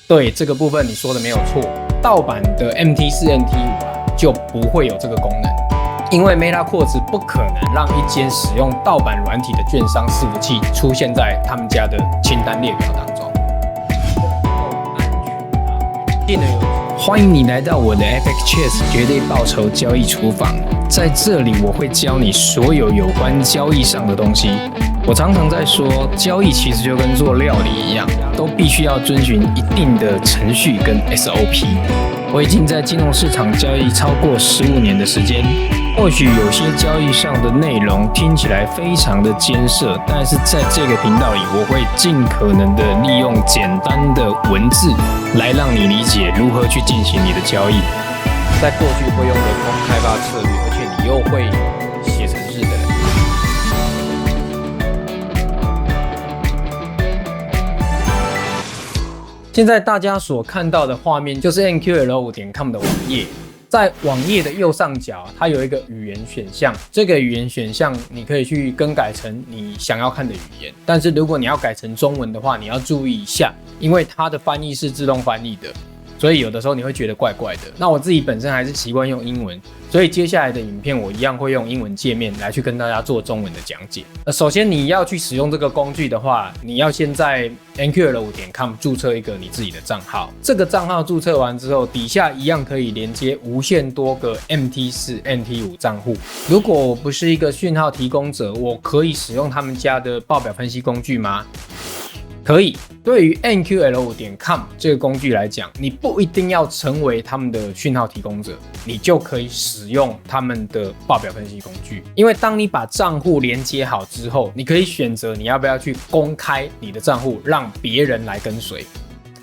对，这个部分你说的没有错，盗版的 MT4、MT5就不会有这个功能，因为 MetaQuartz 不可能让一间使用盗版软体的券商伺服器出现在他们家的清单列表当中。欢迎你来到我的 FXChess 绝对报酬交易厨房，在这里我会教你所有有关交易上的东西。我常常在说，交易其实就跟做料理一样，都必须要遵循一定的程序跟 SOP。我已经在金融市场交易超过15年的时间，或许有些交易上的内容听起来非常的艰涩，但是在这个频道里，我会尽可能的利用简单的文字来让你理解如何去进行你的交易。在过去会用人工开发策略，而且你又会写程式的人。现在大家所看到的画面就是 nql5.com 的网页，在网页的右上角，它有一个语言选项，这个语言选项你可以去更改成你想要看的语言，但是如果你要改成中文的话，你要注意一下，因为它的翻译是自动翻译的，所以有的时候你会觉得怪怪的。那我自己本身还是习惯用英文，所以接下来的影片我一样会用英文界面来去跟大家做中文的讲解。首先你要去使用这个工具的话，你要先在 nql5.com 注册一个你自己的账号。这个账号注册完之后，底下一样可以连接无限多个 MT4、MT5 账户。如果我不是一个讯号提供者，我可以使用他们家的报表分析工具吗？可以。对于 nql5.com 这个工具来讲，你不一定要成为他们的讯号提供者，你就可以使用他们的报表分析工具。因为当你把账户连接好之后，你可以选择你要不要去公开你的账户，让别人来跟随。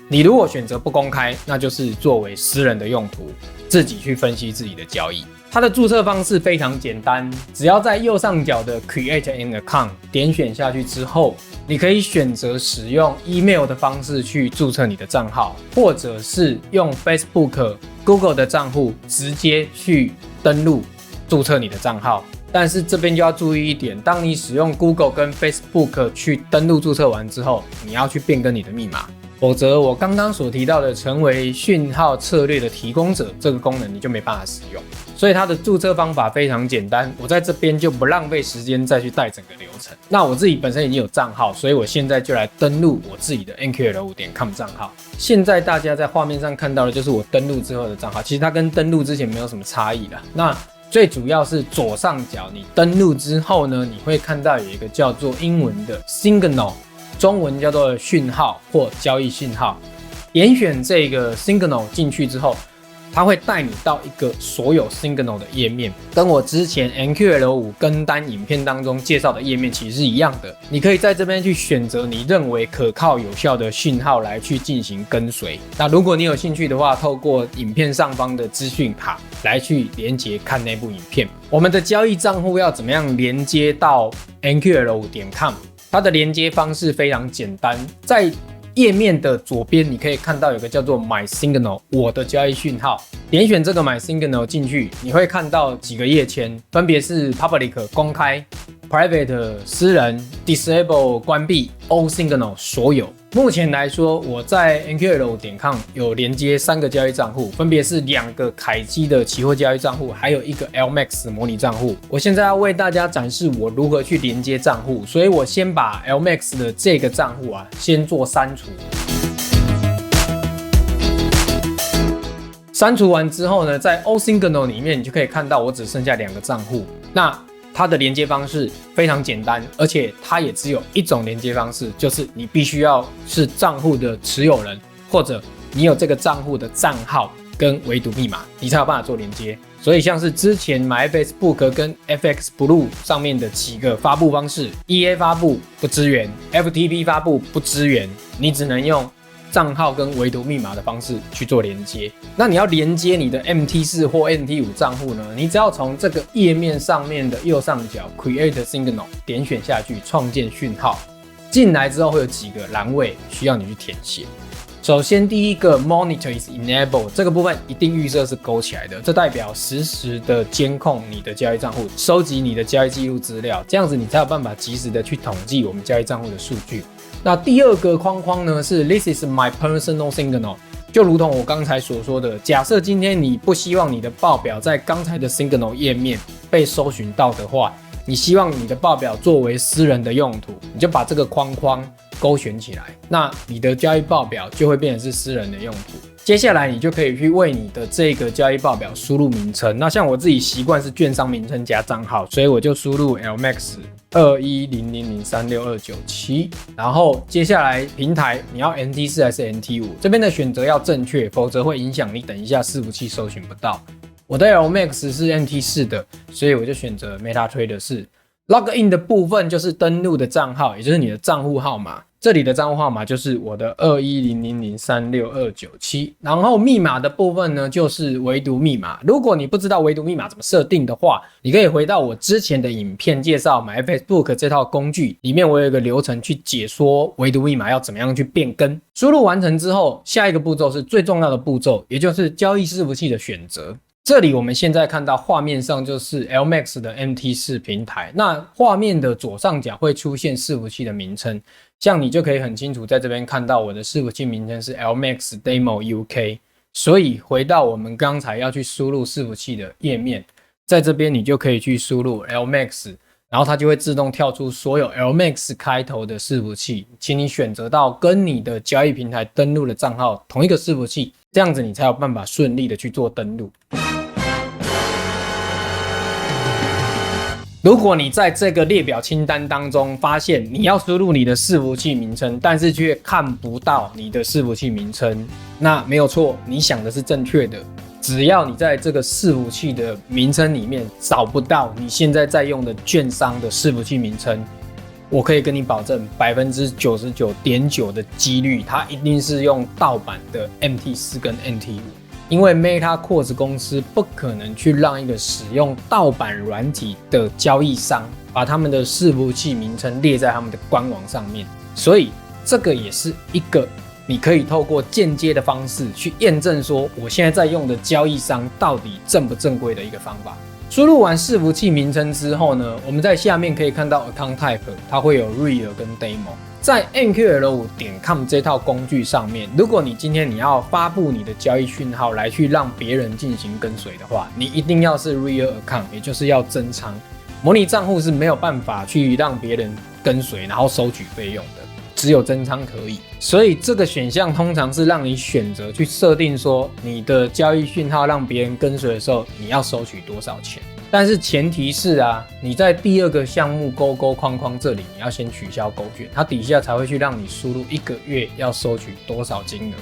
你如果选择不公开，那就是作为私人的用途，自己去分析自己的交易。它的注册方式非常简单，只要在右上角的 Create an Account 点选下去之后，你可以选择使用 email 的方式去注册你的账号，或者是用 Facebook、Google 的账户直接去登录注册你的账号。但是这边就要注意一点，当你使用 Google 跟 Facebook 去登录注册完之后，你要去变更你的密码。否则我刚刚所提到的成为讯号策略的提供者这个功能你就没办法使用，所以它的注册方法非常简单，我在这边就不浪费时间再去带整个流程。那我自己本身已经有账号，所以我现在就来登录我自己的 nql5.com 账号。现在大家在画面上看到的就是我登录之后的账号，其实它跟登录之前没有什么差异啦。那最主要是左上角你登录之后呢，你会看到有一个叫做英文的 Signal，中文叫做讯号或交易讯号，点选这个 Signal 进去之后，它会带你到一个所有 Signal 的页面，跟我之前 nql5 跟单影片当中介绍的页面其实是一样的。你可以在这边去选择你认为可靠有效的讯号来去进行跟随。那如果你有兴趣的话，透过影片上方的资讯卡来去连接看那部影片。我们的交易账户要怎么样连接到 nql5.com？它的连接方式非常简单，在页面的左边你可以看到有个叫做 My Signal 我的交易讯号，点选这个 My Signal 进去，你会看到几个页签，分别是 Public 公开、Private 私人、Disable 关闭、All Signal 所有。目前来说，我在 nql5.com 有连接3个交易账户，分别是2个凯基的期货交易账户，还有1个 LMAX 模拟账户。我现在要为大家展示我如何去连接账户，所以我先把 LMAX 的这个账户先做删除。删除完之后呢，在 All Signal 里面你就可以看到我只剩下2个账户。那它的连接方式非常简单，而且它也只有一种连接方式，就是你必须要是账户的持有人，或者你有这个账户的账号跟唯独密码，你才有办法做连接。所以像是之前 MyFacebook 跟 FX Blue 上面的几个发布方式 ，EA 发布不支援 ，FTP 发布不支援，你只能用账号跟唯独密码的方式去做连接。那你要连接你的 MT4 或 MT5 账户呢？你只要从这个页面上面的右上角 Create Signal 点选下去，创建讯号。进来之后会有几个栏位需要你去填写。首先第一个 Monitor is enabled 这个部分一定预设是勾起来的，这代表实时的监控你的交易账户，收集你的交易记录资料，这样子你才有办法及时的去统计我们交易账户的数据。那第二个框框呢是 This is my personal signal， 就如同我刚才所说的，假设今天你不希望你的报表在刚才的 signal 页面被搜寻到的话，你希望你的报表作为私人的用途，你就把这个框框勾选起来，那你的交易报表就会变成是私人的用途。接下来你就可以去为你的这个交易报表输入名称。那像我自己习惯是券商名称加账号，所以我就输入 LMAX 2100036297，然后接下来平台你要 NT4 还是 NT5， 这边的选择要正确，否则会影响你等一下伺服器搜寻不到。我的 LMAX 是 NT4 的，所以我就选择 MetaTrader 4。Login 的部分就是登录的账号，也就是你的账户号码。这里的账户号码就是我的2100036297，然后密码的部分呢就是唯独密码。如果你不知道唯独密码怎么设定的话，你可以回到我之前的影片介绍 MyFacebook 这套工具里面，我有一个流程去解说唯独密码要怎么样去变更。输入完成之后，下一个步骤是最重要的步骤，也就是交易伺服器的选择。这里我们现在看到画面上就是 LMAX 的 MT4 平台，那画面的左上角会出现伺服器的名称，像你就可以很清楚在这边看到我的伺服器名称是 LMAX Demo UK， 所以回到我们刚才要去输入伺服器的页面，在这边你就可以去输入 LMAX， 然后它就会自动跳出所有 LMAX 开头的伺服器，请你选择到跟你的交易平台登录的账号同一个伺服器，这样子你才有办法顺利的去做登录。如果你在这个列表清单当中发现你要输入你的伺服器名称，但是却看不到你的伺服器名称，那没有错，你想的是正确的。只要你在这个伺服器的名称里面找不到你现在在用的券商的伺服器名称，我可以跟你保证 99.9% 的几率，它一定是用盗版的 MT4 跟 NT5。因为 MetaQuartz 公司不可能去让一个使用盗版软体的交易商把他们的伺服器名称列在他们的官网上面，所以这个也是一个你可以透过间接的方式去验证说我现在在用的交易商到底正不正规的一个方法。输入完伺服器名称之后呢，我们在下面可以看到 Account Type， 它会有 Real 跟 Demo。在 nql5.com 这套工具上面，如果你今天你要发布你的交易讯号来去让别人进行跟随的话，你一定要是 Real Account， 也就是要真仓。模拟账户是没有办法去让别人跟随然后收取费用的，只有真仓可以。所以这个选项通常是让你选择去设定说你的交易讯号让别人跟随的时候，你要收取多少钱。但是前提是你在第二个项目勾勾框框这里，你要先取消勾选，它底下才会去让你输入1个月要收取多少金额。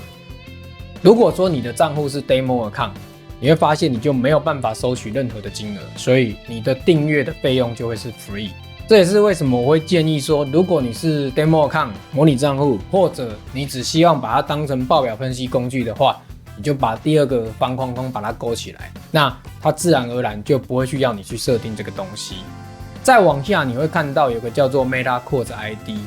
如果说你的账户是 Demo Account， 你会发现你就没有办法收取任何的金额，所以你的订阅的费用就会是 free。这也是为什么我会建议说，如果你是 Demo Account 模拟账户，或者你只希望把它当成报表分析工具的话，你就把第二个方框框把它勾起来，那它自然而然就不会去要你去设定这个东西。再往下你会看到有个叫做 MetaQuartz ID，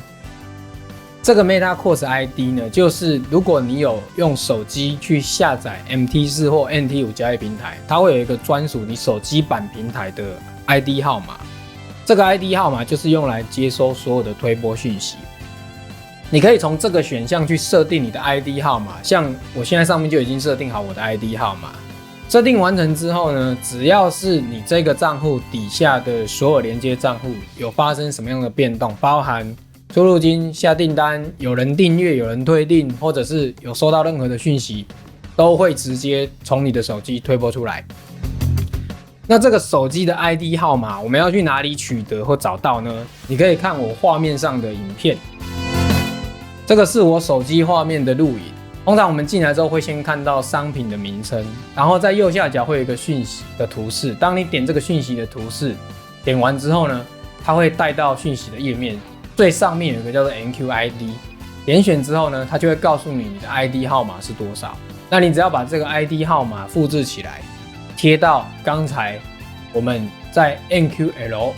这个 MetaQuartz ID 呢，就是如果你有用手机去下载 MT4 或 NT5 交易平台，它会有一个专属你手机版平台的 ID 号码，这个 ID 号码就是用来接收所有的推播讯息。你可以从这个选项去设定你的 ID 号码，像我现在上面就已经设定好我的 ID 号码。设定完成之后呢，只要是你这个账户底下的所有连接账户有发生什么样的变动，包含出入金、下订单、有人订阅、有人退订，或者是有收到任何的讯息，都会直接从你的手机推播出来。那这个手机的 ID 号码我们要去哪里取得或找到呢？你可以看我画面上的影片，这个是我手机画面的录影。通常我们进来之后会先看到商品的名称，然后在右下角会有一个讯息的图示。当你点这个讯息的图示，点完之后呢，它会带到讯息的页面，最上面有一个叫做 NQID， 点选之后呢，它就会告诉你的 ID 号码是多少。那你只要把这个 ID 号码复制起来，贴到刚才我们在 nql5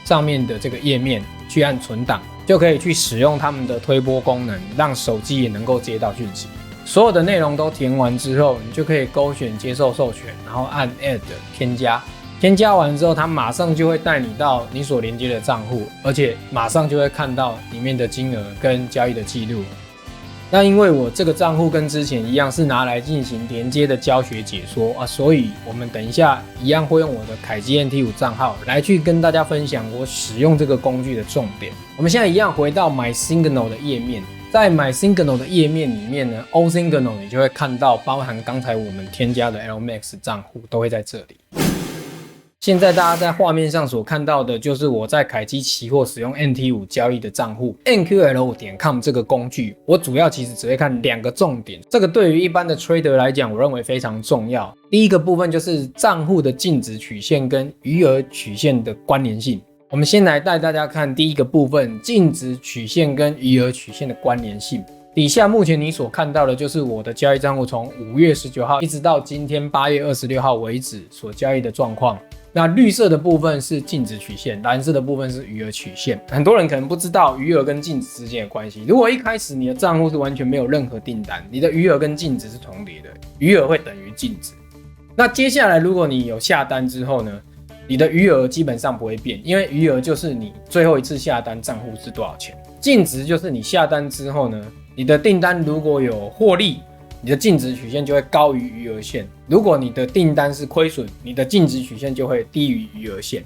上面的这个页面去按存档，就可以去使用他们的推播功能，让手机也能够接到讯息。所有的内容都填完之后，你就可以勾选接受授权，然后按 Add 添加，添加完之后，它马上就会带你到你所连接的账户，而且马上就会看到里面的金额跟交易的记录。那因为我这个账户跟之前一样是拿来进行连接的教学解说啊，所以我们等一下一样会用我的凯基 NT5 账号来去跟大家分享我使用这个工具的重点。我们现在一样回到 MySignal 的页面，在 MySignal 的页面里面呢 ，OSignal 你就会看到包含刚才我们添加的 LMAX 账户都会在这里。现在大家在画面上所看到的就是我在凯基期货使用 NT5 交易的账户 NQL.com 这个工具。我主要其实只会看2个重点，这个对于一般的 trader 来讲，我认为非常重要。第一个部分就是账户的净值曲线跟余额曲线的关联性。我们先来带大家看第一个部分，净值曲线跟余额曲线的关联性。底下目前你所看到的就是我的交易账户从5月19号一直到今天8月26号为止所交易的状况。那绿色的部分是净值曲线，蓝色的部分是余额曲线。很多人可能不知道余额跟净值之间的关系。如果一开始你的账户是完全没有任何订单，你的余额跟净值是重叠的，余额会等于净值。那接下来如果你有下单之后呢，你的余额基本上不会变，因为余额就是你最后一次下单账户是多少钱，净值就是你下单之后呢，你的订单如果有获利，你的净值曲线就会高于余额线。如果你的订单是亏损，你的净值曲线就会低于余额线。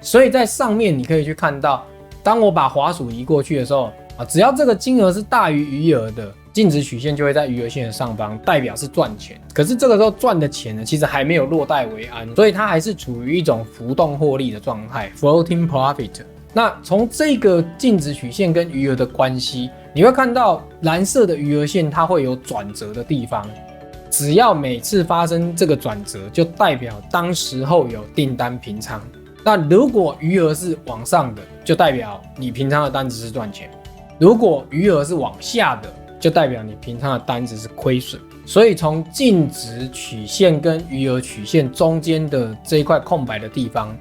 所以在上面你可以去看到，当我把滑鼠移过去的时候只要这个金额是大于余额的，净值曲线就会在余额线的上方，代表是赚钱。可是这个时候赚的钱呢，其实还没有落袋为安，所以它还是处于一种浮动获利的状态 （floating profit）。那从这个净值曲线跟余额的关系，你会看到蓝色的余额线它会有转折的地方，只要每次发生这个转折，就代表当时候有订单平仓。那如果余额是往上的，就代表你平仓的单子是赚钱；如果余额是往下的，就代表你平仓的单子是亏损。所以从净值曲线跟余额曲线中间的这一块空白的地方，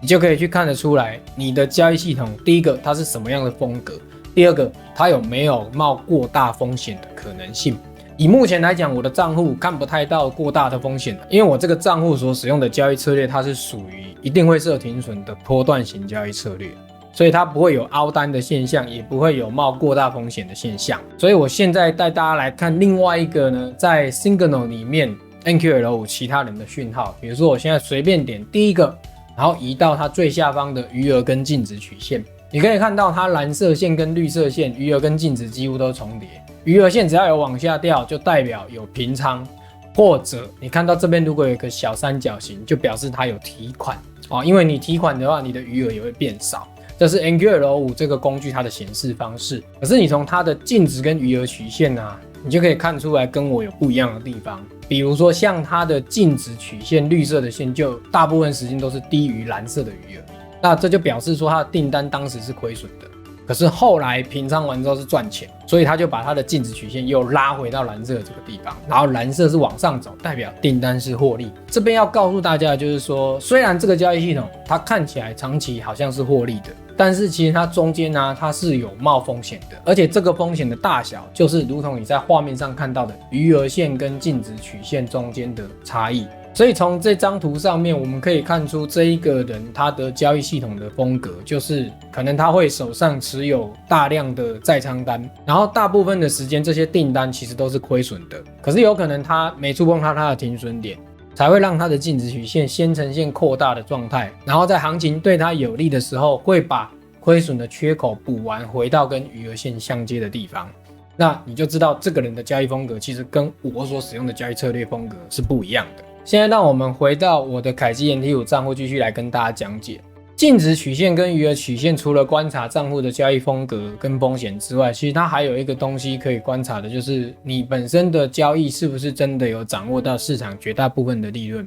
你就可以去看得出来你的交易系统，第一个它是什么样的风格，第二个它有没有冒过大风险的可能性。以目前来讲，我的账户看不太到过大的风险，因为我这个账户所使用的交易策略，它是属于一定会设停损的波段型交易策略，所以它不会有凹单的现象，也不会有冒过大风险的现象。所以我现在带大家来看另外一个呢，在 Signal 里面 NQL5 其他人的讯号。比如说我现在随便点第一个，然后移到它最下方的余额跟净值曲线，你可以看到它蓝色线跟绿色线余额跟净值几乎都重叠。余额线只要有往下掉，就代表有平仓，或者你看到这边如果有一个小三角形，就表示它有提款因为你提款的话，你的余额也会变少。这是 NQL5 这个工具它的显示方式。可是你从它的净值跟余额曲线你就可以看出来跟我有不一样的地方。比如说像它的净值曲线，绿色的线就大部分时间都是低于蓝色的余额，那这就表示说它的订单当时是亏损的，可是后来平仓完之后是赚钱，所以他就把它的净值曲线又拉回到蓝色的这个地方，然后蓝色是往上走，代表订单是获利。这边要告诉大家的就是说，虽然这个交易系统它看起来长期好像是获利的，但是其实它中间它是有冒风险的，而且这个风险的大小就是如同你在画面上看到的余额线跟净值曲线中间的差异。所以从这张图上面我们可以看出，这一个人他的交易系统的风格就是可能他会手上持有大量的在仓单，然后大部分的时间这些订单其实都是亏损的，可是有可能他没触碰到他的停损点，才会让他的净值曲线先呈现扩大的状态，然后在行情对他有利的时候会把亏损的缺口补完，回到跟余额线相接的地方。那你就知道这个人的交易风格其实跟我所使用的交易策略风格是不一样的。现在让我们回到我的凯基 NT5 账户，继续来跟大家讲解净值曲线跟余额曲线。除了观察账户的交易风格跟风险之外，其实它还有一个东西可以观察的，就是你本身的交易是不是真的有掌握到市场绝大部分的利润，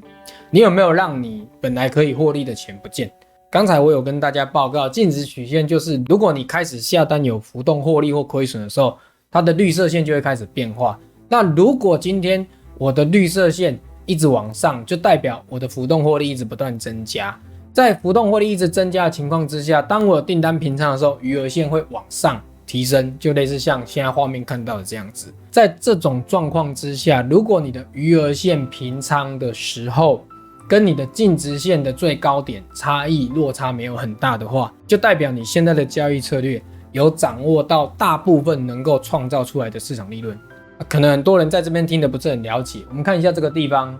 你有没有让你本来可以获利的钱不见。刚才我有跟大家报告，净值曲线就是如果你开始下单有浮动获利或亏损的时候，它的绿色线就会开始变化。那如果今天我的绿色线一直往上，就代表我的浮动获利一直不断增加。在浮动获利一直增加的情况之下，当我有订单平仓的时候，余额线会往上提升，就类似像现在画面看到的这样子。在这种状况之下，如果你的余额线平仓的时候跟你的净值线的最高点差异落差没有很大的话，就代表你现在的交易策略有掌握到大部分能够创造出来的市场利润。可能很多人在这边听得不是很了解，我们看一下这个地方，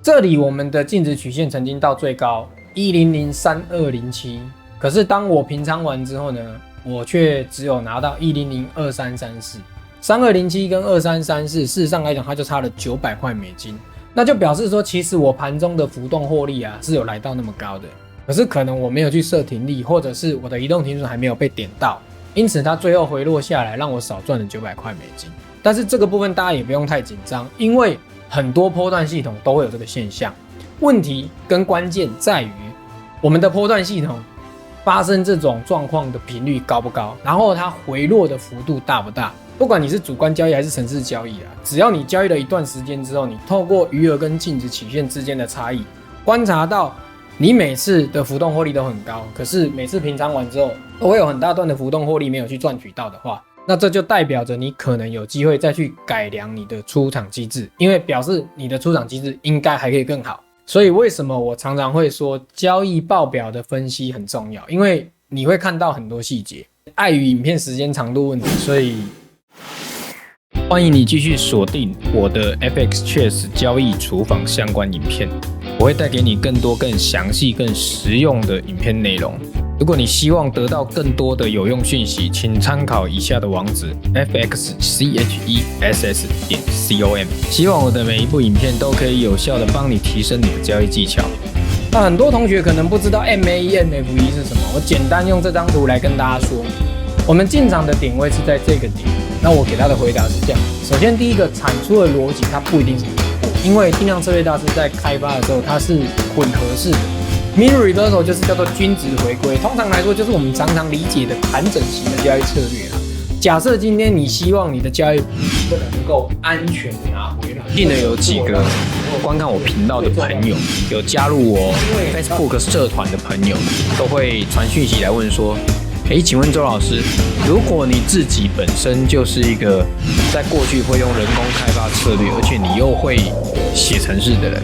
这里我们的净值曲线曾经到最高1003207，可是当我平仓完之后呢，我却只有拿到1002334，3207跟2334，事实上来讲它就差了900块美金，那就表示说其实我盘中的浮动获利是有来到那么高的，可是可能我没有去设停利，或者是我的移动停损还没有被点到，因此它最后回落下来让我少赚了900块美金。但是这个部分大家也不用太紧张，因为很多波段系统都会有这个现象。问题跟关键在于我们的波段系统发生这种状况的频率高不高，然后它回落的幅度大不大。不管你是主观交易还是程式交易只要你交易了一段时间之后，你透过余额跟净值曲线之间的差异，观察到你每次的浮动获利都很高，可是每次平仓完之后都会有很大段的浮动获利没有去赚取到的话，那这就代表着你可能有机会再去改良你的出场机制，因为表示你的出场机制应该还可以更好。所以为什么我常常会说交易报表的分析很重要，因为你会看到很多细节。碍于影片时间长度问题，所以欢迎你继续锁定我的 FXChess 交易厨房相关影片，我会带给你更多更详细更实用的影片内容。如果你希望得到更多的有用讯息，请参考以下的网址 fxchess.com。希望我的每一部影片都可以有效的帮你提升你的交易技巧。那很多同学可能不知道 MAE、MFE 是什么，我简单用这张图来跟大家说。我们进场的点位是在这个点，那我给他的回答是这样：首先，第一个产出的逻辑它不一定是突破，因为定量策略大师在开发的时候它是混合式的。Mean Reversal 就是叫做均值回归，通常来说就是我们常常理解的盘整型的交易策略假设今天你希望你的交易不能够安全的拿回来，记得有几个观看我频道的朋友，有加入我 Facebook 社团的朋友，都会传讯息来问说：请问周老师，如果你自己本身就是一个在过去会用人工开发策略，而且你又会写程式的人，